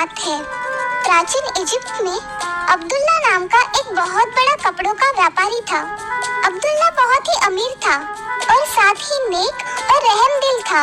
बात है। प्राचीन इजिप्ट में अब्दुल्ला नाम का एक बहुत बड़ा कपड़ों का व्यापारी था। अब्दुल्ला बहुत ही अमीर था और साथ ही नेक और रहमदिल था।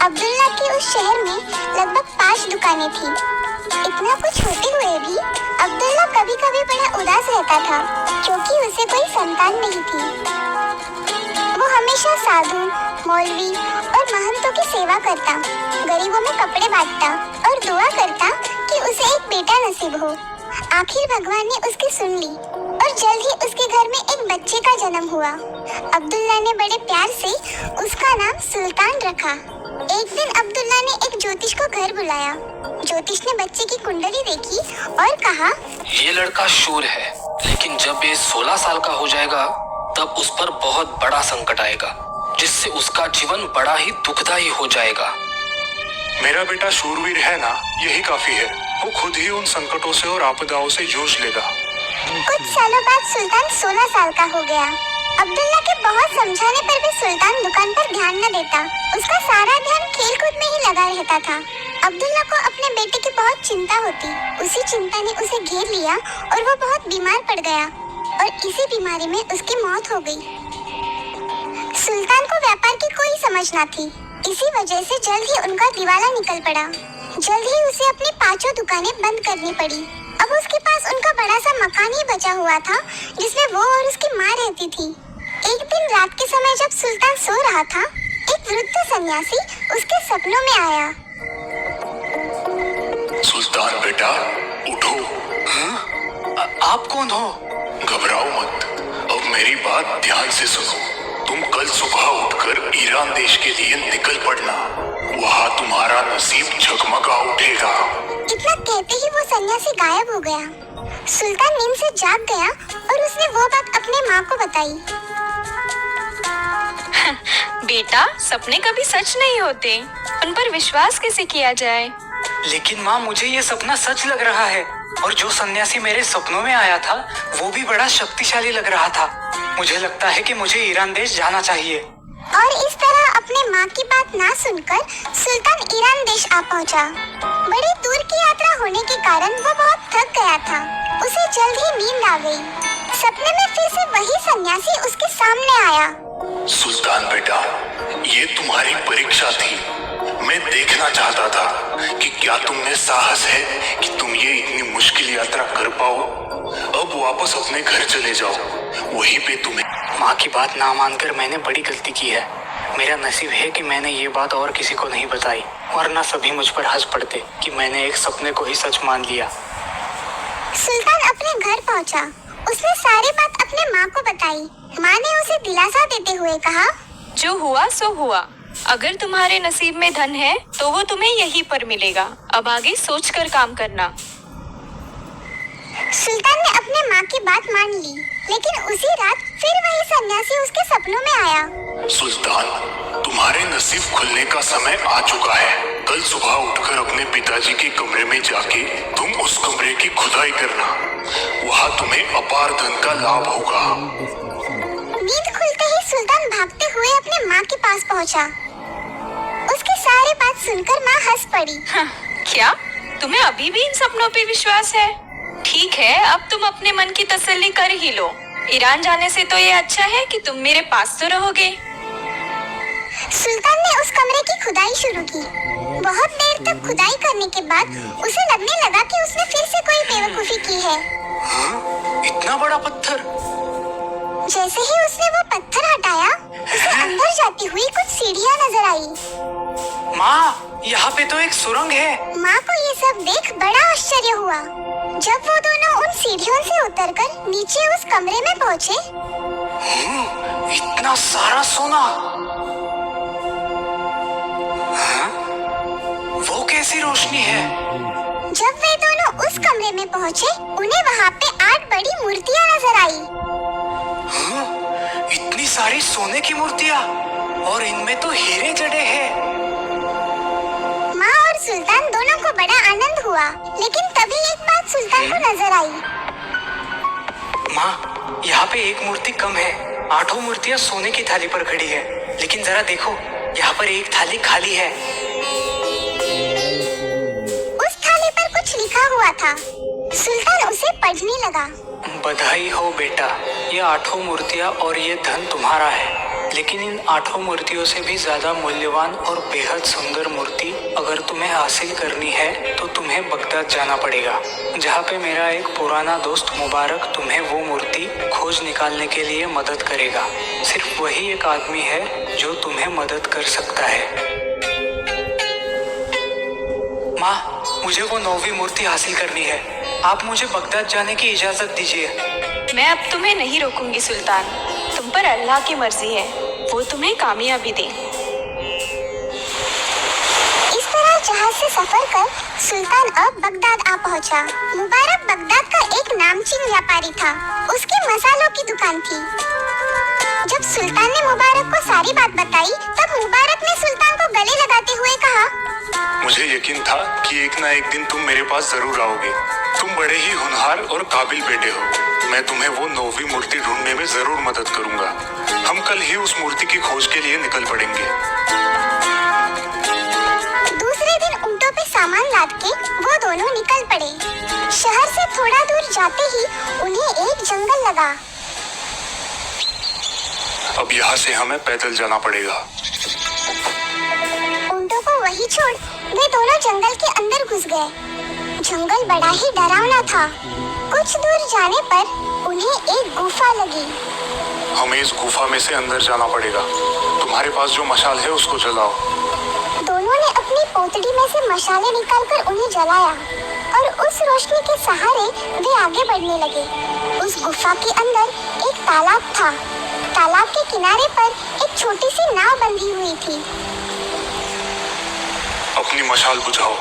अब्दुल्ला के उस शहर में लगभग 5 दुकानें थी। इतना कुछ होते हुए भी अब्दुल्ला कभी कभी बड़ा उदास रहता था क्योंकि उसे कोई संतान नहीं थी। वो हमेशा साधु, मौलवी और महंतों की सेवा करता, गरीबों में कपड़े बांटता और दुआ करता कि उसे एक बेटा नसीब हो। आखिर भगवान ने उसकी सुन ली और जल्द ही उसके घर में एक बच्चे का जन्म हुआ। अब्दुल्ला ने बड़े प्यार से उसका नाम सुल्तान रखा। एक दिन अब्दुल्ला ने एक ज्योतिष को घर बुलाया। ज्योतिष ने बच्चे की कुंडली देखी और कहा, ये लड़का शूर है, लेकिन जब ये 16 साल का हो जाएगा तब उस पर बहुत बड़ा संकट आएगा, जिससे उसका जीवन बड़ा ही दुखदायी हो जाएगा। मेरा बेटा शूरवीर है ना, यही काफी है। वो खुद ही उन संकटों से और आपदाओं से जूझ लेगा। कुछ सालों बाद सुल्तान 16 साल का हो गया। अब्दुल्ला के बहुत समझाने पर भी सुल्तान दुकान पर ध्यान न देता। उसका सारा ध्यान खेल कूद में ही लगा रहता था। अब्दुल्ला को अपने बेटे की बहुत चिंता होती। उसी चिंता ने उसे घेर लिया और वो बहुत बीमार पड़ गया और इसी बीमारी में उसकी मौत हो गई। सुल्तान को व्यापार की कोई समझ न थी। इसी वजह से जल्द ही उनका दिवाला निकल पड़ा। जल्द ही उसे अपनी 5 दुकानें बंद करनी पड़ी। अब उसके पास उनका बड़ा सा मकान ही बचा हुआ था जिसमें वो और उसकी माँ रहती थी। एक दिन रात के समय जब सुल्तान सो रहा था, एक वृद्ध सन्यासी उसके सपनों में आया। सुल्तान बेटा, उठो। आप कौन हो? घबराओ मत, अब मेरी बात ध्यान से सुनो। तुम कल सुबह उठकर ईरान देश के लिए निकल पड़ना। वहाँ तुम्हारा नसीब झगमगा उठेगा। इतना कहते ही वो सन्यासी गायब हो गया। सुल्तान नींद से जाग गया और उसने वो बात अपने माँ को बताई। बेटा, सपने कभी सच नहीं होते, उन पर विश्वास कैसे किया जाए? लेकिन माँ, मुझे ये सपना सच लग रहा है और जो सन्यासी मेरे सपनों में आया था वो भी बड़ा शक्तिशाली लग रहा था। मुझे लगता है कि मुझे ईरान देश जाना चाहिए। और इस तरह अपने माँ की बात ना सुनकर सुल्तान ईरान देश आ पहुँचा। बड़ी दूर की यात्रा होने के कारण वो बहुत थक गया था। उसे जल्द ही नींद आ गई। सपने में फिर से वही सन्यासी उसके सामने आया। सुल्तान बेटा, ये तुम्हारी परीक्षा थी। मैं देखना चाहता था कि क्या तुम में साहस है कि तुम ये इतनी मुश्किल यात्रा कर पाओ। अब वापस अपने घर चले जाओ, वहीं पे तुम्हें। माँ की बात ना मानकर मैंने बड़ी गलती की है। मेरा नसीब है कि मैंने ये बात और किसी को नहीं बताई, वरना सभी मुझ पर हंस पड़ते कि मैंने एक सपने को ही सच मान लिया। सुल्तान अपने घर पहुंचा। उसने सारी बात अपने माँ को बताई। माँ ने उसे दिलासा देते हुए कहा, जो हुआ सो हुआ। अगर तुम्हारे नसीब में धन है तो वो तुम्हें यहीं पर मिलेगा। अब आगे सोचकर काम करना। सुल्तान ने अपने माँ की बात मान ली, लेकिन उसी रात फिर वही सन्यासी उसके सपनों में आया। सुल्तान, तुम्हारे नसीब खुलने का समय आ चुका है। कल सुबह उठकर अपने पिताजी के कमरे में जाके तुम उस कमरे की खुदाई करना। वहाँ तुम्हें अपार धन का लाभ होगा। नींद खुलते ही सुल्तान भागते हुए अपने माँ के पास पहुँचा। उसकी सारी बात सुनकर माँ हंस पड़ी। क्या तुम्हें अभी भी इन सपनों पे विश्वास है? ठीक है, अब तुम अपने मन की तसल्ली कर ही लो। ईरान जाने से तो ये अच्छा है कि तुम मेरे पास तो रहोगे। सुल्तान ने उस कमरे की खुदाई शुरू की। बहुत देर तक खुदाई करने के बाद उसे लगने लगा कि उसने फिर से कोई बेवकूफी की है। इतना बड़ा पत्थर! जैसे ही उसने वो पत्थर हटाया, उसे अंदर जाती हुई कुछ सीढ़ियाँ नजर आई। माँ, यहाँ पे तो एक सुरंग है। माँ को ये सब देख बड़ा आश्चर्य हुआ। जब वो दोनों उन सीढ़ियों से उतरकर नीचे उस कमरे में पहुँचे, इतना सारा सोना! वो कैसी रोशनी है? जब वे दोनों उस कमरे में पहुँचे, उन्हें वहाँ पे 8 बड़ी मूर्तियाँ नजर आई। इतनी सारी सोने की मूर्तियाँ, और इनमें तो हीरे जड़े हैं। माँ और सुल्तान दोनों को बड़ा आनंद हुआ, लेकिन तभी एक बात सुल्तान को नजर आई। माँ, यहाँ पे एक मूर्ति कम है। 8 मूर्तियाँ सोने की थाली पर खड़ी है, लेकिन जरा देखो, यहाँ पर एक थाली खाली है। उस थाली पर था। सुल्तान उसे पढ़ने लगा। बधाई हो बेटा, ये 8 मूर्तियाँ और ये धन तुम्हारा है। लेकिन इन 8 मूर्तियों से भी ज्यादा मूल्यवान और बेहद सुंदर मूर्ति अगर तुम्हें हासिल करनी है तो तुम्हें बगदाद जाना पड़ेगा, जहाँ पे मेरा एक पुराना दोस्त मुबारक तुम्हें वो मूर्ति खोज निकालने के लिए मदद करेगा। सिर्फ वही एक आदमी है जो तुम्हें मदद कर सकता है। माँ, मुझे वो 9वीं मूर्ति हासिल करनी है। आप मुझे बगदाद जाने की इजाजत दीजिए। मैं अब तुम्हें नहीं रोकूंगी सुल्तान, तुम पर अल्लाह की मर्जी है, वो तुम्हें कामयाबी दे। इस तरह जहाज से सफर कर सुल्तान अब बगदाद आ पहुंचा। मुबारक बगदाद का एक नामचीन व्यापारी था। उसकी मसालों की दुकान थी। जब सुल्तान ने मुबारक को सारी बात बताई, तब मुबारक ने सुल्तान को गले लगाते हुए कहा, मुझे यकीन था कि एक ना एक दिन तुम मेरे पास जरूर आओगे। तुम बड़े ही होनहार और काबिल बेटे हो। मैं तुम्हें वो 9वीं मूर्ति ढूंढने में जरूर मदद करूंगा। हम कल ही उस मूर्ति की खोज के लिए निकल पड़ेंगे। दूसरे दिन ऊंटों पे सामान लाद के वो दोनों निकल पड़े। शहर से थोड़ा दूर जाते ही उन्हें एक जंगल लगा। अब यहाँ से हमें पैदल जाना पड़ेगा। ऊंटों को वहीं छोड़ वे दोनों जंगल के अंदर घुस गए। जंगल बड़ा ही डरावना था। कुछ दूर जाने पर उन्हें एक गुफा लगी। हमें इस गुफा में से अंदर जाना पड़ेगा। तुम्हारे पास जो मशाल है उसको जलाओ। दोनों ने अपनी पोतड़ी में से मशाले निकालकर उन्हें जलाया और उस रोशनी के सहारे वे आगे बढ़ने लगे। उस गुफा के अंदर एक तालाब था। तालाब के किनारे पर एक छोटी सी नाव बंधी हुई थी। अपनी मशाल बुझाओ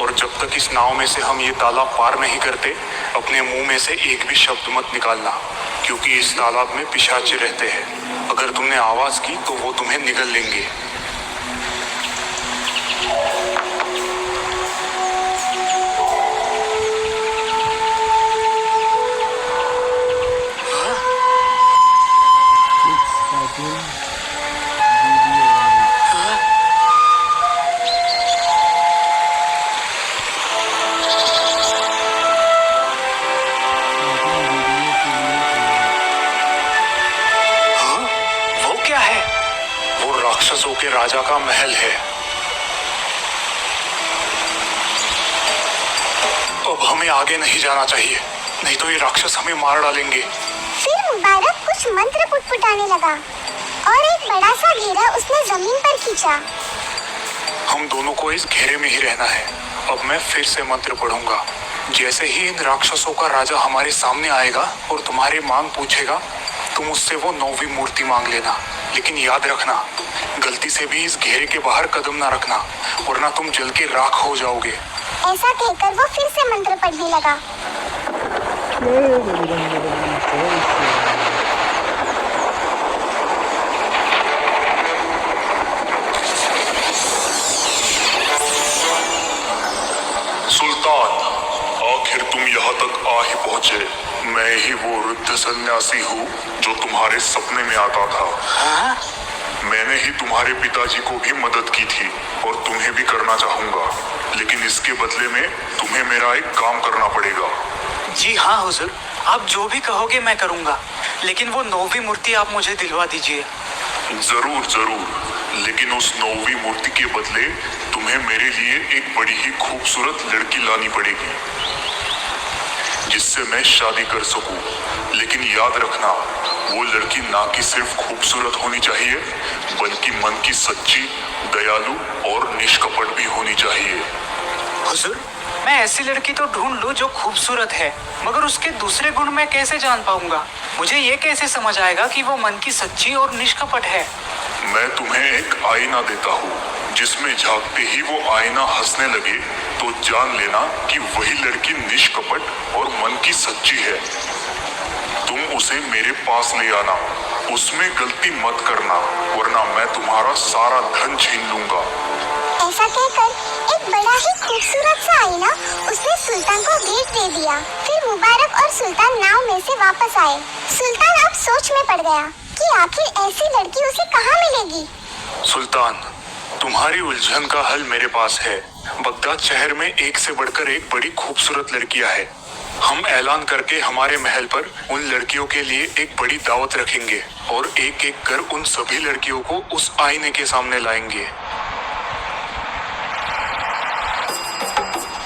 और जब तक इस नाव में से हम ये तालाब पार नहीं करते, अपने मुंह में से एक भी शब्द मत निकालना, क्योंकि इस तालाब में पिशाच रहते हैं। अगर तुमने आवाज की तो वो तुम्हें निगल लेंगे। राक्षसों के राजा का महल है। अब हमें आगे नहीं जाना चाहिए, नहीं तो ये राक्षस हमें मार डालेंगे। फिर मुबारक कुछ मंत्र पुटपुटाने लगा और एक बड़ा सा घेरा उसने जमीन पर खींचा। हम दोनों को इस घेरे में ही रहना है। अब मैं फिर से मंत्र पढ़ूंगा। जैसे ही इन राक्षसों का राजा हमारे सामने आएगा और तुम्हारी मांग पूछेगा, तुम उससे वो 9वीं मूर्ति मांग लेना। लेकिन याद रखना, गलती से भी इस घेरे के बाहर कदम ना रखना, वरना तुम जल के राख हो जाओगे। ऐसा कहकर वो फिर से मंत्र पढ़ने लगा। सुल्तान, आखिर तुम यहाँ तक आ ही पहुँचे। मैं ही वो वृद्ध सन्यासी हूँ जो तुम्हारे सपने में आता था। हाँ? मैंने ही तुम्हारे पिताजी को भी मदद की थी और तुम्हें भी करना चाहूंगा, लेकिन इसके बदले में तुम्हें मेरा एक काम करना पड़ेगा। जी हाँ हुजूर, आप जो भी कहोगे मैं करूँगा, लेकिन वो 9वीं मूर्ति आप मुझे दिलवा दीजिए। जरूर जरूर, लेकिन उस 9वीं मूर्ति के बदले तुम्हें मेरे लिए एक बड़ी ही खूबसूरत लड़की लानी पड़ेगी, जिससे मैं शादी कर सकूं। लेकिन याद रखना, वो लड़की ना कि सिर्फ खूबसूरत होनी चाहिए, बल्कि मन की सच्ची, दयालु और निष्कपट भी होनी चाहिए। हुजूर, मैं ऐसी लड़की तो ढूंढ लूं जो खूबसूरत है, मगर उसके दूसरे गुण मैं कैसे जान पाऊंगा? मुझे ये कैसे समझ आएगा कि वो मन की सच्ची और निष्कपट है? मैं तुम्हें एक आईना देता हूँ, जिसमें झांकते ही वो आईना हंसने लगे तो जान लेना कि वही लड़की निष्कपट और मन की सच्ची है। तुम उसे मेरे पास ले आना, उसमें गलती मत करना, वरना मैं तुम्हारा सारा धन छीन लूंगा। ऐसा कहकर एक बड़ा ही खूबसूरत सा आईना उसने सुल्तान को भेंट दे दिया। फिर मुबारक और सुल्तान नाव में से वापस आए। सुल्तान अब सोच में पड़ गया कि आखिर ऐसी लड़की उसे कहाँ मिलेगी। सुल्तान, तुम्हारी उलझन का हल मेरे पास है। बगदाद शहर में एक से बढ़कर एक बड़ी खूबसूरत लड़कियां हैं। हम ऐलान करके हमारे महल पर उन लड़कियों के लिए एक बड़ी दावत रखेंगे और एक एक कर उन सभी लड़कियों को उस आईने के सामने लाएंगे।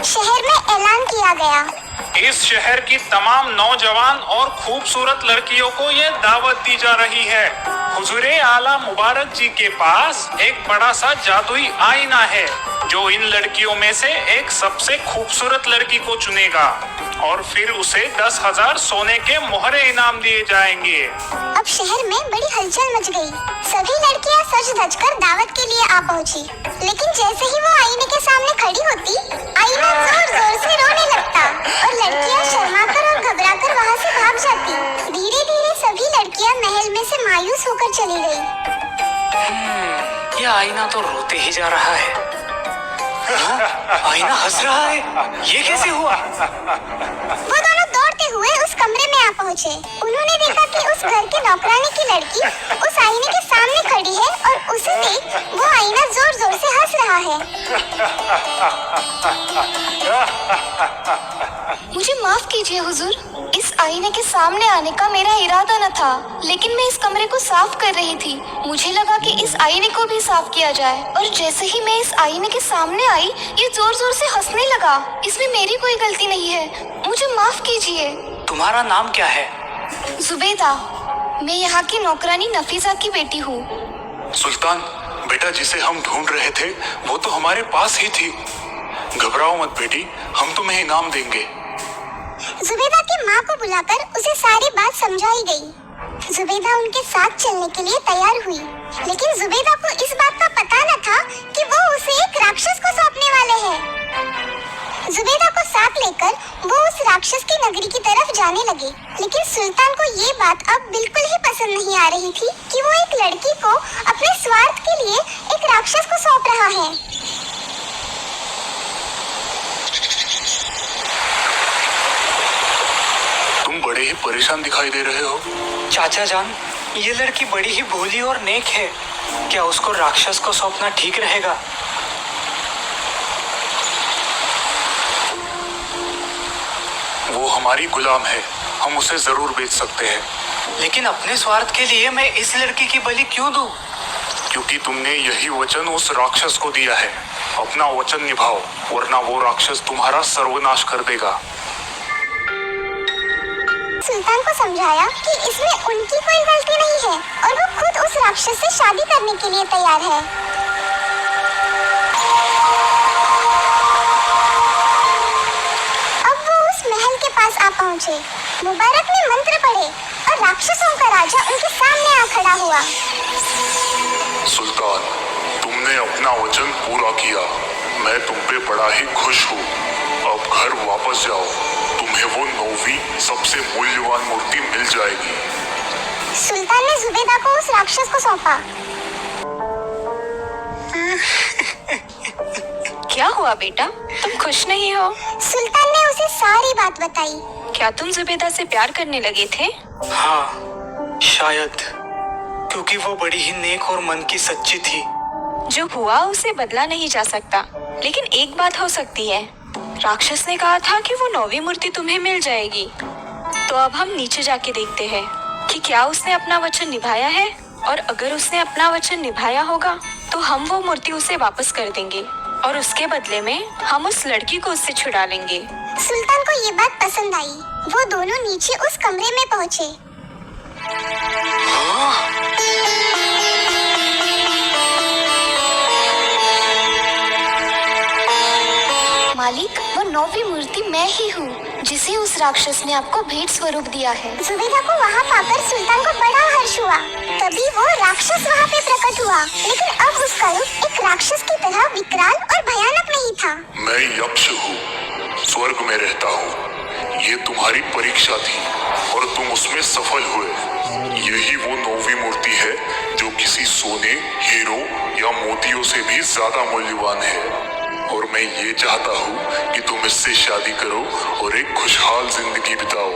शहर में ऐलान किया गया। इस शहर की तमाम नौजवान और खूबसूरत लड़कियों को ये दावत दी जा रही है। हुजूरे आला मुबारक जी के पास एक बड़ा सा जादुई आईना है जो इन लड़कियों में से एक सबसे खूबसूरत लड़की को चुनेगा और फिर उसे 10,000 सोने के मोहरे इनाम दिए जाएंगे। अब शहर में बड़ी हलचल मच गई। सभी लड़कियां सज धज कर दावत के लिए आ पहुंची, लेकिन जैसे ही वो आईने के सामने खड़ी होती, आईना जोर जोर से रोने लगता और लड़कियां शर्माकर और घबराकर वहां से भाग जाती। धीरे धीरे सभी लड़कियां महल में से मायूस होकर चली गई। ये आईना तो रोते ही जा रहा है। आईना हंस रहा है, ये कैसे हुआ? वो दोनों दौड़ते हुए उस कमरे में आ पहुँचे। उन्होंने देखा कि उस घर के नौकरानी की लड़की उस आईने के सामने खड़ी है और उसे देख वो आईना जोर जोर से हंस रहा है। मुझे माफ कीजिए हुजूर, इस आईने के सामने आने का मेरा इरादा न था, लेकिन मैं इस कमरे को साफ कर रही थी। मुझे लगा कि इस आईने को भी साफ किया जाए, और जैसे ही मैं इस आईने के सामने आई, ये जोर जोर से हंसने लगा। इसमें मेरी कोई गलती नहीं है, मुझे माफ कीजिए। तुम्हारा नाम क्या है? जुबैदा, मैं यहाँ की नौकरानी नफीसा की बेटी हूँ। सुल्तान, बेटा जिसे हम ढूंढ रहे थे वो तो हमारे पास ही थी। घबराओ मत बेटी, हम तुम्हें इनाम देंगे। जुबैदा की माँ को बुलाकर उसे सारी बात समझाई गई। जुबैदा उनके साथ चलने के लिए तैयार हुई, लेकिन जुबैदा को इस बात का पता न था कि वो उसे एक राक्षस को सौंपने वाले हैं। जुबैदा को साथ लेकर वो उस राक्षस की नगरी की तरफ जाने लगे, लेकिन सुल्तान को ये बात अब बिल्कुल ही पसंद नहीं आ रही थी कि वो एक लड़की को अपने स्वार्थ के लिए एक राक्षस को सौंप रहा है। तुम बड़े ही परेशान दिखाई दे रहे हो। चाचा जान, ये लड़की बड़ी ही भोली और नेक है। क्या उसको राक्षस को सौंपना ठीक रहेगा? वो हमारी गुलाम है, हम उसे जरूर बेच सकते हैं। लेकिन अपने स्वार्थ के लिए मैं इस लड़की की बलि क्यों दूं? क्योंकि तुमने यही वचन उस राक्षस को दिया है। अपना वचन निभाओ, वरना वो राक्षस तुम्हारा सर्वनाश कर देगा। सुल्तान को समझाया कि इसमें उनकी कोई गलती नहीं है और वो खुद उस राक्षस से शादी करने के लिए तैयार है। अब वो उस महल के पास आ पहुँचे। मुबारक ने मंत्र पढ़े और राक्षसों का राजा उनके सामने आ खड़ा हुआ। सुल्तान, तुमने अपना वचन पूरा किया। मैं तुम पे बड़ा ही खुश हूँ। अब घर वापस जाओ, तुम्हें वो 9वीं सबसे मूल्यवान मूर्ति मिल जाएगी। सुल्तान ने जुबैदा को उस राक्षस को सौंपा। क्या हुआ बेटा, तुम खुश नहीं हो? सुल्तान ने उसे सारी बात बताई। क्या तुम जुबैदा से प्यार करने लगे थे? हाँ, शायद, क्योंकि वो बड़ी ही नेक और मन की सच्ची थी। जो हुआ उसे बदला नहीं जा सकता, लेकिन एक बात हो सकती है। राक्षस ने कहा था कि वो 9वीं मूर्ति तुम्हें मिल जाएगी। तो अब हम नीचे जाके देखते हैं कि क्या उसने अपना वचन निभाया है, और अगर उसने अपना वचन निभाया होगा तो हम वो मूर्ति उसे वापस कर देंगे और उसके बदले में हम उस लड़की को उससे छुड़ा लेंगे। सुल्तान को ये बात पसंद आई। वो दोनों नीचे उस कमरे में पहुँचे। मालिक, वो 9वीं मूर्ति मैं ही हूँ जिसे उस राक्षस ने आपको भेंट स्वरूप दिया है। जुबैदा को वहाँ पाकर सुल्तान को बड़ा हर्ष हुआ। तभी वो राक्षस वहाँ पे प्रकट हुआ, लेकिन अब उसका रूप एक राक्षस की तरह विकराल और भयानक नहीं था। मैं यक्ष हूँ, स्वर्ग में रहता हूँ। ये तुम्हारी परीक्षा थी और तुम उसमें सफल हुए। यही वो 9वीं मूर्ति है जो किसी सोने, हीरो या मोतियों से भी ज्यादा मूल्यवान है। और मैं ये चाहता हूँ कि तुम इससे शादी करो और एक खुशहाल जिंदगी बिताओ।